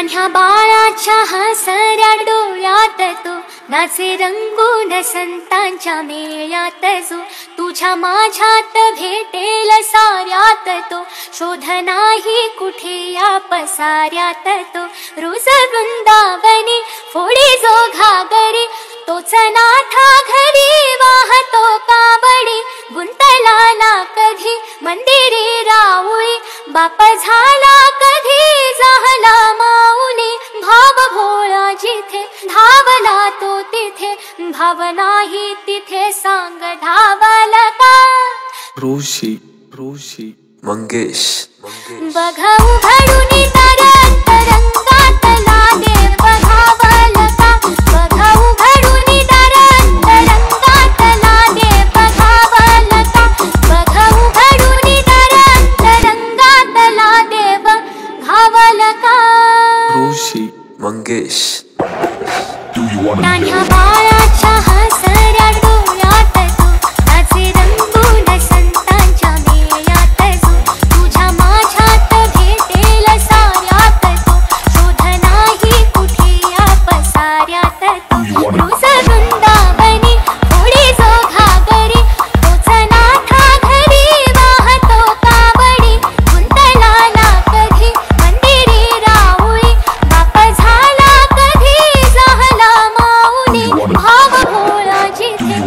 नान्ह्या बाळाच्या हसऱ्या डोळ्यात तो नाचे रंगून संतांच्या मेळ्यात जो तुझ्या माझ्यात भेटेल साऱ्यात तो शोध नाही कुठे या पसाऱ्यात तो रोज वृंदावनी फोडी जो घागरी तोच नाथा घरी वाहतो कावडी गुंतला ना कधी मंदिरी राऊळी बाप झाला कधी झाला माऊली भाव भोळा जिथे धावला तो तिथे भाव नाही तिथे सांग धावला का ऋषी मंगेश बघा उघडून तरंगात लागे बघावल का बघा उघडून तरंगात लागे बघावल का बघा उघडून तरंगात लागे बघावल का ऋषी मंगेश नान्ह्या बाळाच्या हसऱ्या डोळ्यात तो नाचे रंगून संतांच्या मेळ्यात जो तुझ्या माझ्यात भेटेल साऱ्यात तो शोध नाही कुठे या पसाऱ्यात तो रोज वृंदावनी फोडी जो घागरी तोच नाथा घरी वाहतो कावडी गुंतला ना कधी मंदिरी राऊळी बाप झाला कधी झाला माऊली भाव भोळा जिथे